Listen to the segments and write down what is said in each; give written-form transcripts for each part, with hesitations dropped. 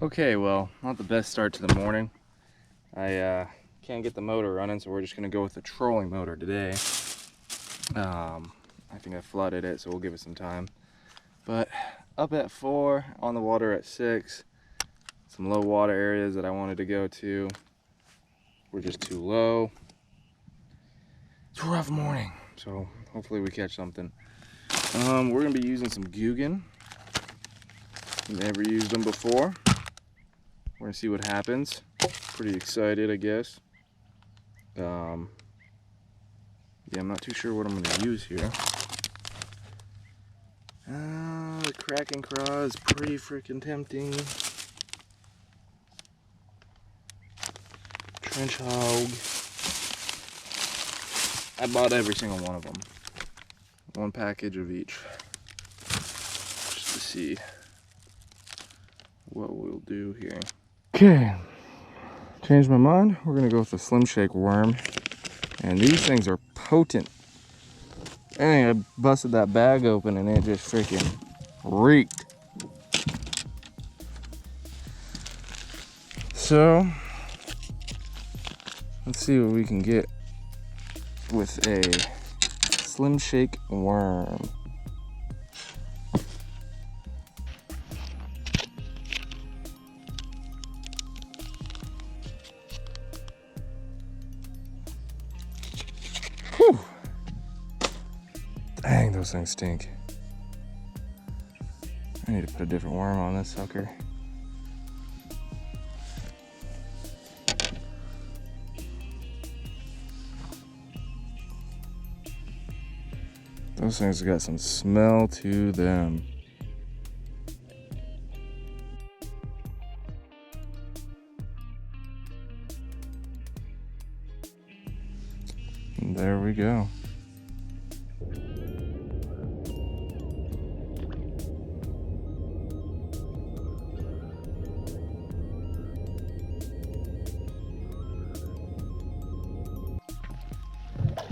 Okay, well, not the best start to the morning. I can't get the motor running, so we're just gonna go with the trolling motor today. I think I flooded it, so we'll give it some time. But up at 4, on the water at 6. Some low water areas that I wanted to go to were just too low. It's a rough morning, so hopefully we catch something. We're gonna be using some Guggen. Never used them before. We're gonna see what happens. Pretty excited, I guess. Yeah, I'm not too sure what I'm gonna use here. The Kraken Craw is pretty freaking tempting. Trench Hog. I bought every single one of them. One package of each. Just to see what we'll do here. Okay, changed my mind. We're gonna go with the Slim Shake worm. And these things are potent. Dang, I busted that bag open and it just freaking reeked. So, let's see what we can get with a Slim Shake worm. Whew. Dang, those things stink. I need to put a different worm on this sucker. Those things got some smell to them. And there we go.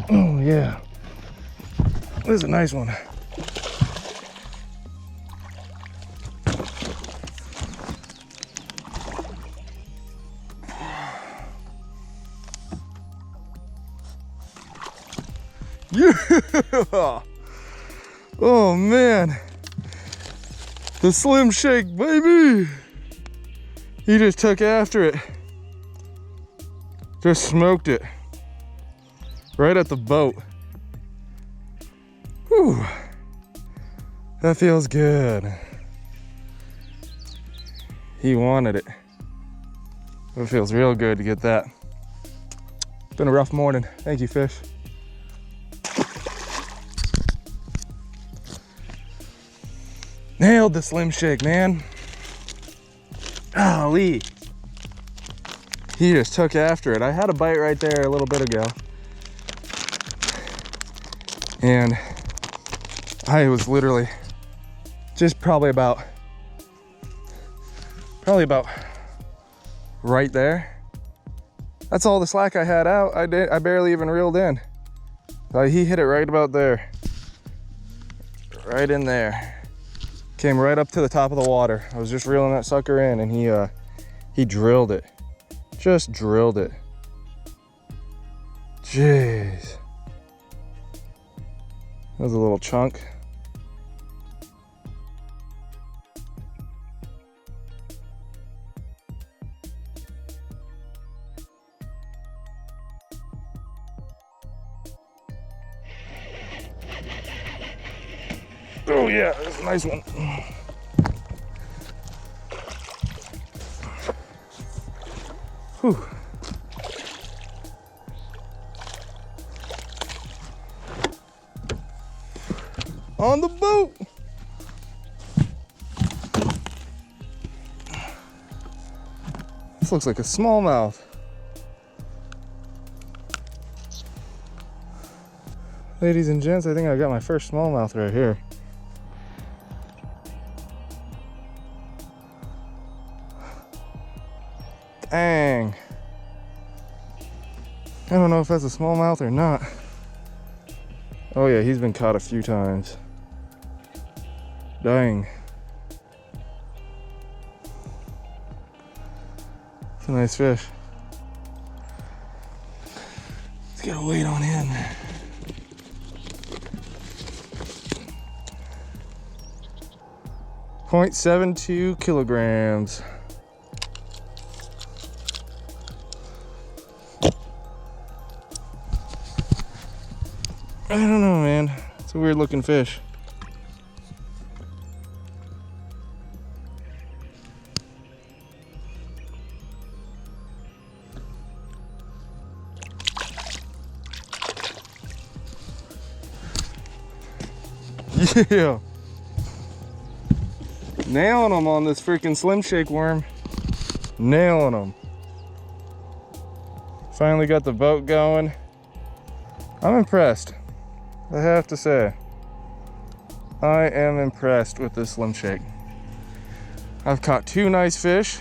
Oh yeah, this is a nice one. Yeah! Oh man, the Slim Shake, baby! He just took after it. Just smoked it. Right at the boat. Whew. That feels good. He wanted it. It feels real good to get that. It's been a rough morning. Thank you, fish. Nailed the Slim Shake, man. Golly. He just took after it. I had a bite right there a little bit ago. And I was literally just probably about right there. That's all the slack I had out. I barely even reeled in. He hit it right about there. Right in there. Came right up to the top of the water. I was just reeling that sucker in and he drilled it. Just drilled it. Jeez. That was a little chunk. Oh yeah, that's a nice one. Whew. On the boat. This looks like a smallmouth. Ladies and gents, I think I got my first smallmouth right here. Dang. I don't know if that's a smallmouth or not. Oh yeah, he's been caught a few times. Dang. It's a nice fish. Let's get a weight on him. .72 kilograms. I don't know, man. It's a weird looking fish. Yeah. Nailing them on this freaking Slim Shake worm. Nailing them. Finally got the boat going. I'm impressed. I have to say. I am impressed with this Slim Shake. I've caught 2 nice fish.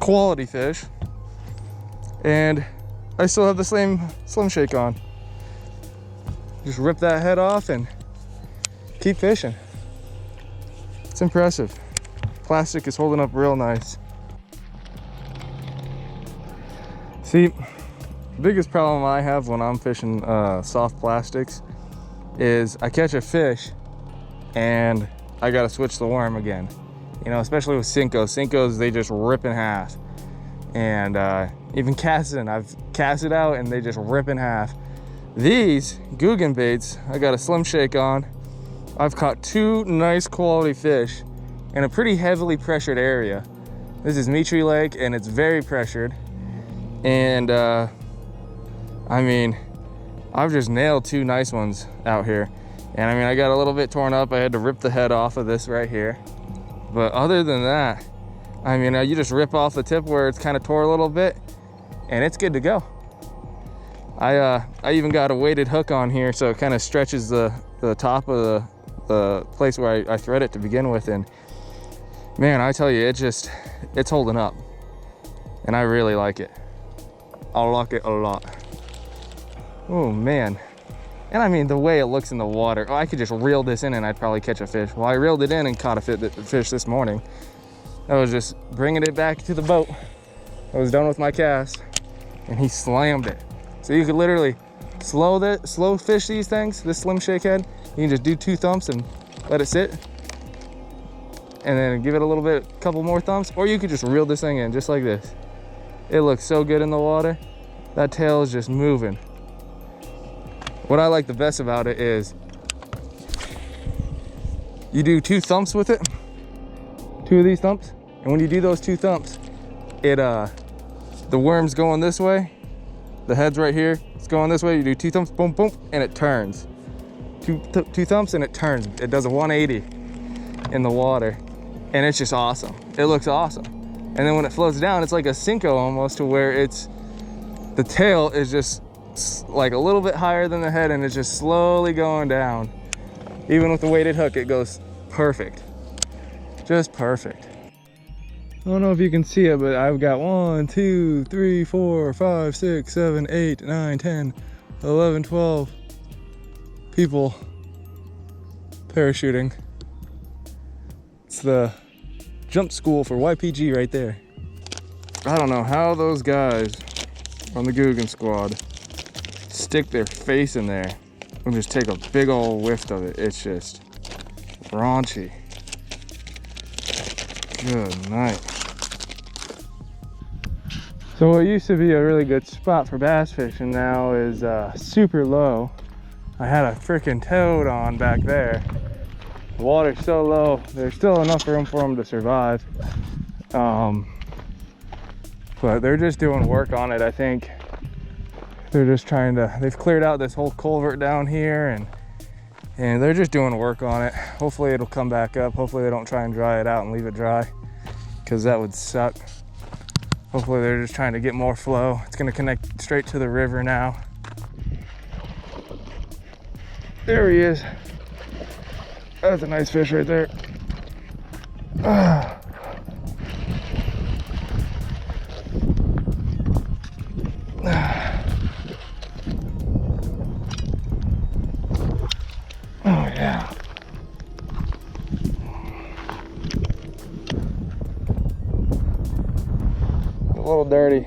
Quality fish. And I still have the same Slim Shake on. Just rip that head off and keep fishing. It's impressive. Plastic is holding up real nice. See, the biggest problem I have when I'm fishing soft plastics is I catch a fish and I gotta switch the worm again. You know, especially with Cincos. Cincos, they just rip in half. And even casting, I've cast it out and they just rip in half. These Guggen baits, I got a Slim Shake on. I've caught 2 nice quality fish in a pretty heavily pressured area. This is Mittry Lake and it's very pressured. And I mean, I've just nailed 2 nice ones out here. And I mean, I got a little bit torn up. I had to rip the head off of this right here. But other than that, I mean, you just rip off the tip where it's kind of tore a little bit and it's good to go. I even got a weighted hook on here so it kind of stretches the top of the place where I thread it to begin with, and man, I tell you, it's holding up and I really like it. I like it a lot. Oh man. And I mean, the way it looks in the water, I could just reel this in and I'd probably catch a fish. Well, I reeled it in and caught a fish this morning. I was just bringing it back to the boat. I was done with my cast and he slammed it. So you could literally slow fish these things, this Slim Shake head. You can just do 2 thumps and let it sit. And then give it a little bit, couple more thumps, or you could just reel this thing in just like this. It looks so good in the water. That tail is just moving. What I like the best about it is you do 2 thumps with it, 2 of these thumps, and when you do those 2 thumps, the worm's going this way, the head's right here, it's going this way. You do 2 thumps, boom, boom, and it turns. Two thumps and it turns. It does a 180 in the water, and it's just awesome. It looks awesome. And then when it floats down, it's like a Cinco almost, to where the tail is just like a little bit higher than the head and it's just slowly going down. Even with the weighted hook, it goes perfect. Just perfect. I don't know if you can see it, but I've got 1, 2, 3, 4, 5, 6, 7, 8, 9, 10, 11, 12 people parachuting. It's the jump school for YPG right there. I don't know how those guys on the Guggen squad stick their face in there and just take a big old whiff of it. It's just raunchy. Good night. So what used to be a really good spot for bass fishing now is super low. I had a freaking toad on back there. The water's so low, there's still enough room for them to survive. But they're just doing work on it. I think they're just they've cleared out this whole culvert down here and they're just doing work on it. Hopefully it'll come back up. Hopefully they don't try and dry it out and leave it dry, because that would suck. Hopefully they're just trying to get more flow. It's gonna connect straight to the river now. There he is. That's a nice fish right there. Oh yeah. a little dirty,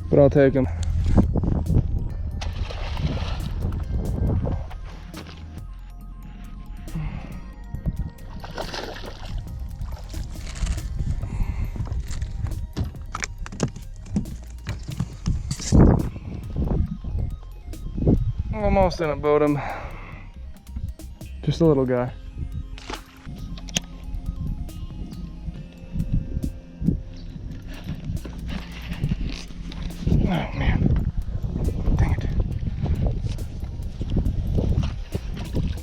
but I'll take them. Almost didn't boat him. Just a little guy. Oh man. Dang it.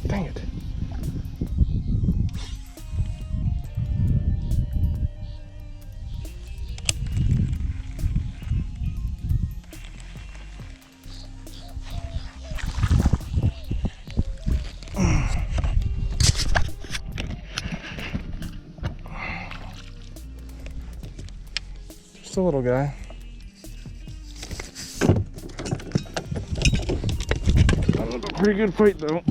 Dang it. Just a little guy. Pretty good fight though.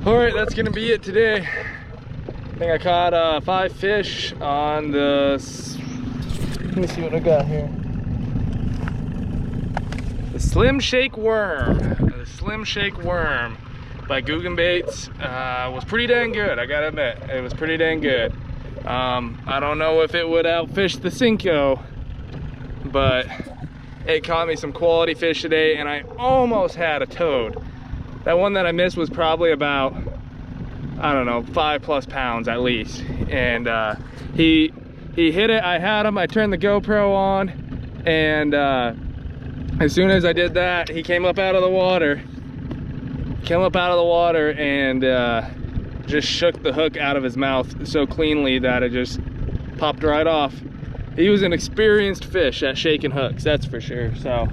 All right, that's gonna be it today. I think I caught 5 fish on the, let me see what I got here. The Slim Shake Worm. The Slim Shake Worm by Guggen Baits was pretty dang good, I gotta admit. It was pretty dang good. I don't know if it would outfish the Cinco, but it caught me some quality fish today, and I almost had a toad. That one that I missed was probably about, I don't know, 5+ pounds at least. And he hit it, I had him, I turned the GoPro on, and as soon as I did that, he came up out of the water. And just shook the hook out of his mouth so cleanly that it just popped right off. He was an experienced fish at shaking hooks, that's for sure. So,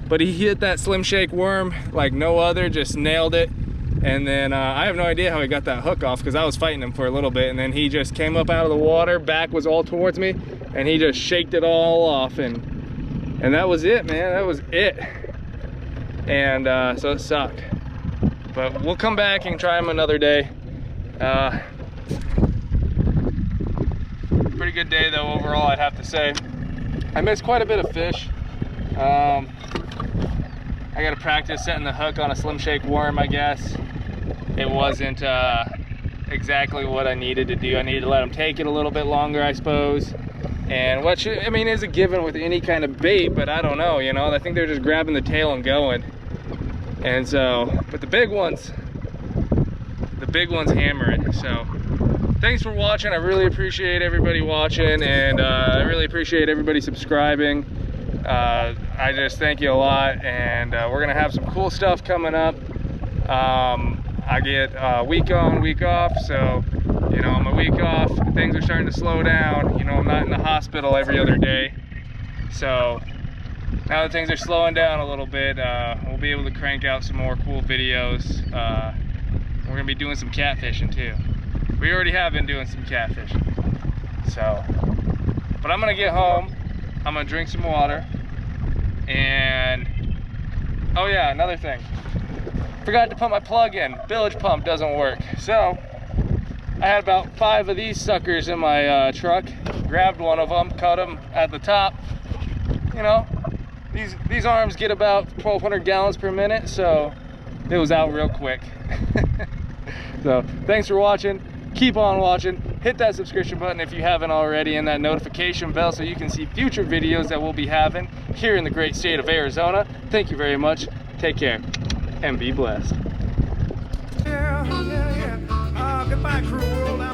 but he hit that Slim Shake Worm like no other, just nailed it. And then I have no idea how he got that hook off, because I was fighting him for a little bit, and then he just came up out of the water, back was all towards me, and he just shaked it all off, and that was it, man. That was it. And so it sucked, but we'll come back and try him another day. Pretty good day though overall, I'd have to say. I missed quite a bit of fish. I gotta practice setting the hook on a Slim Shake Worm, I guess. It wasn't exactly what I needed to do. I needed to let him take it a little bit longer, I suppose. And what should, I mean, is a given with any kind of bait, but I don't know, you know, I think they're just grabbing the tail and going. And so, but the big ones hammer it. So thanks for watching. I really appreciate everybody watching, and I really appreciate everybody subscribing. I just thank you a lot, and we're gonna have some cool stuff coming up. I get week on, week off, so you know, on my week off, things are starting to slow down. You know, I'm not in the hospital every other day, so now that things are slowing down a little bit, we'll be able to crank out some more cool videos. We're gonna be doing some catfishing too. We already have been doing some catfishing, so, but I'm gonna get home, I'm gonna drink some water, and oh yeah, another thing, forgot to put my plug in. Bilge pump doesn't work, so I had about 5 of these suckers in my truck. Grabbed one of them, cut them at the top. You know, these arms get about 1,200 gallons per minute, so it was out real quick. So thanks for watching. Keep on watching. Hit that subscription button if you haven't already, and that notification bell so you can see future videos that we'll be having here in the great state of Arizona. Thank you very much. Take care and be blessed. Yeah. Goodbye, cruel world.